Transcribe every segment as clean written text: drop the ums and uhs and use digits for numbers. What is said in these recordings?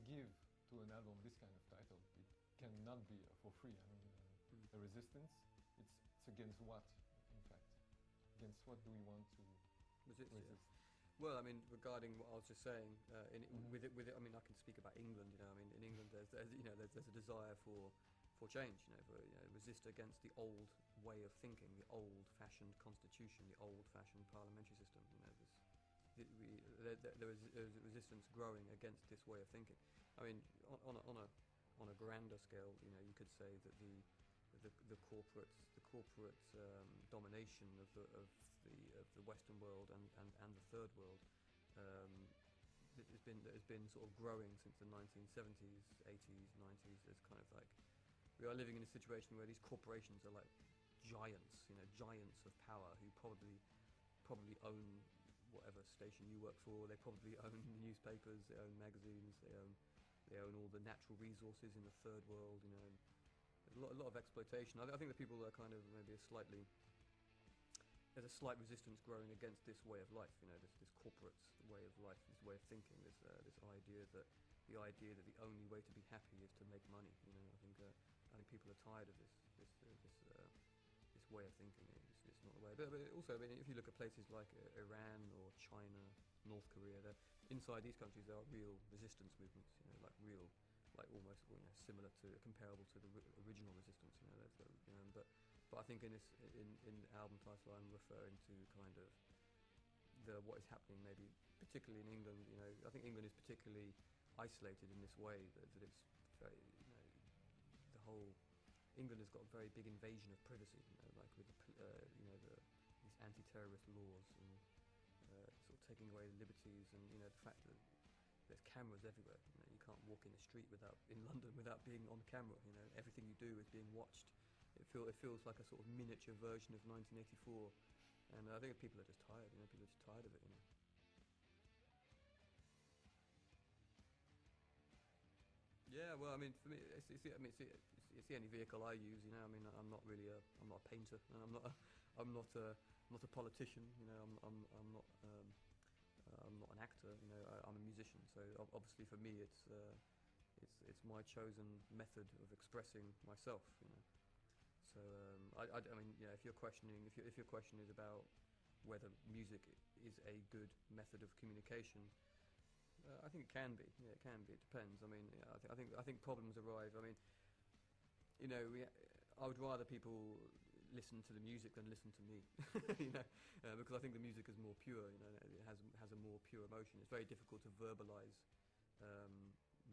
give to an album this kind of title, it cannot be for free. I mean, the resistance, it's against what, in fact? Against what do we want to resist? Yeah. Well, I mean, regarding what I was just saying, with it, I mean, I can speak about England. You know, I mean, in England, there's a desire for change. You know, resist against the old way of thinking, the old-fashioned constitution, the old-fashioned parliamentary system. You know, there is resistance growing against this way of thinking. I mean, on a grander scale, you know, you could say that the corporate domination of the Western world and the Third World has been sort of growing since the 1970s, 80s, 90s. It's kind of like we are living in a situation where these corporations are like giants, you know, giants of power who probably own whatever station you work for. They probably own newspapers, they own magazines, they own all the natural resources in the Third World, you know. There's a lot of exploitation. I think that people are kind of maybe there's a slight resistance growing against this way of life, you know, this corporate way of life, this way of thinking, this idea that the only way to be happy is to make money. You know, I think people are tired of this way of thinking. It's not the way. But also, I mean, if you look at places like Iran or China, North Korea, inside these countries there are real resistance movements. You know, like almost, you know, similar to, comparable to the original resistance. You know, but I think in the album title I'm referring to kind of what is happening, maybe particularly in England. You know, I think England is particularly isolated in this way that it's very, you know, the whole England has got a very big invasion of privacy, you know, like with these anti-terrorist laws and sort of taking away the liberties, and you know, the fact that there's cameras everywhere. You know, you can't walk in the street in London without being on camera. You know, everything you do is being watched. It feels like a sort of miniature version of 1984, and I think people are just tired. You know, people are just tired of it. You know. Yeah, well, I mean, for me, it's the only vehicle I use. You know, I mean, I'm not a painter, and I'm not a politician. You know, I'm not an actor. You know, I'm a musician. So obviously, for me, it's my chosen method of expressing myself. You know, so I mean, yeah, if your question is about whether music is a good method of communication. I think it can be. Yeah, it can be. It depends. I mean, yeah, I think problems arise. I mean, you know, I would rather people listen to the music than listen to me. You know, because I think the music is more pure. You know, it has a more pure emotion. It's very difficult to verbalise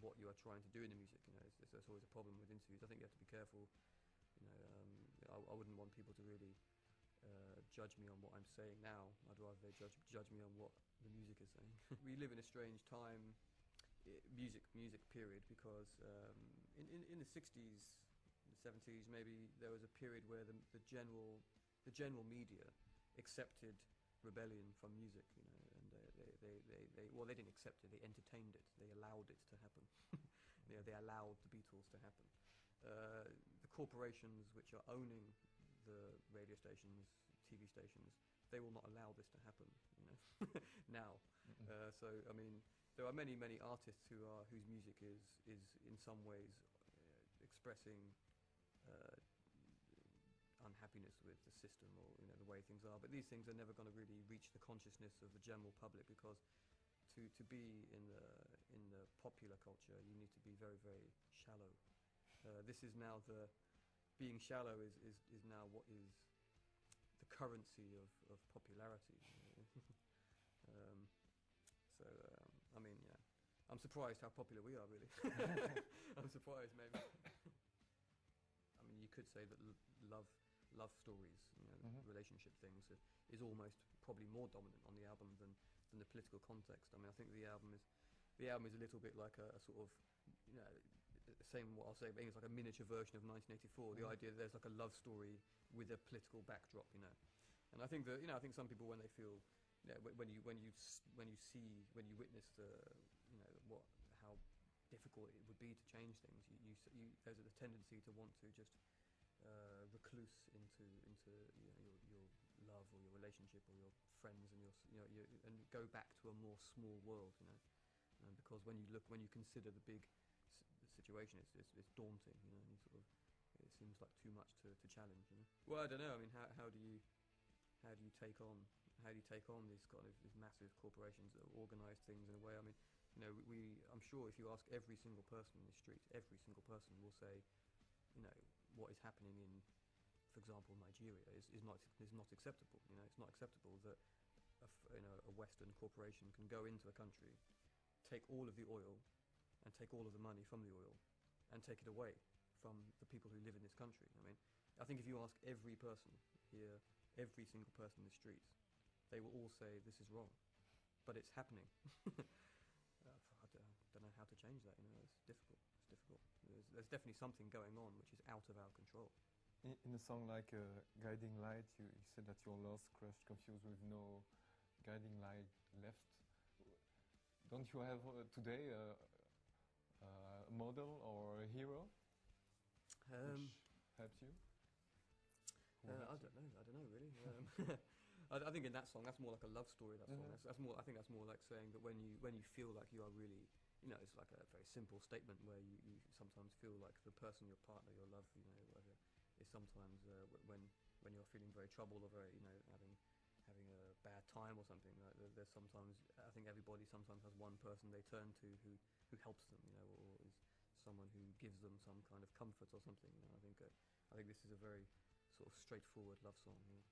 what you are trying to do in the music. You know, that's always a problem with interviews. I think you have to be careful. You know, I wouldn't want people to really judge me on what I'm saying now. I'd rather they judge me on what the music is saying. We live in a strange time, music period, because in the 60s, the 70s, maybe there was a period where the general media accepted rebellion from music, you know, and they didn't accept it, they entertained it, they allowed it to happen. You know, they allowed the Beatles to happen. The corporations which are owning the radio stations, TV stations, they will not allow this to happen, you know, now. Mm-hmm. So I mean, there are many artists whose music is in some ways expressing unhappiness with the system, or you know, the way things are. But these things are never going to really reach the consciousness of the general public, because to be in the popular culture, you need to be very, very shallow. This is now being shallow is now what is the currency of popularity. You know? I mean, yeah, I'm surprised how popular we are, really. I'm surprised, maybe. I mean, you could say that love stories, you know, mm-hmm. relationship things, is almost probably more dominant on the album than the political context. I mean, I think the album is a little bit like a sort of, you know, same what I'll say, but it's like a miniature version of 1984. Mm-hmm. The idea that there's like a love story with a political backdrop, you know. And I think that, you know, I think some people, when they feel, you know, when you witness the, you know, how difficult it would be to change things, there's a tendency to want to just recluse into you know, your love or your relationship or your friends and and go back to a more small world, you know. because when you consider the big situation, it's daunting, you know. And you sort of, it seems like too much to challenge, you know. Well, I don't know. I mean, how do you take on these kind of these massive corporations that organise things in a way? I mean, you know, I'm sure if you ask every single person in the street, every single person will say, you know, what is happening in, for example, Nigeria is not acceptable. You know, it's not acceptable that a Western corporation can go into a country, take all of the oil, and take all of the money from the oil, and take it away from the people who live in this country. I mean, I think if you ask every person here, every single person in the streets, they will all say this is wrong, but it's happening. I don't know how to change that. You know, it's difficult. It's difficult. There's definitely something going on which is out of our control. In a song like Guiding Light, you said that you're lost, crushed, confused with no guiding light left. Don't you have today a model or a hero which helps you? I don't know really. I think in that song, that's more like a love story. That song. That's more. I think that's more like saying that when you feel like you are really, you know, it's like a very simple statement where you sometimes feel like the person, your partner, your love, you know, whatever, is sometimes when you're feeling very troubled or very, you know, having a bad time or something. Like there's sometimes, I think everybody sometimes has one person they turn to who helps them, you know, or is someone who gives them some kind of comfort or something. You know, I think this is a very sort of straightforward love song. You know.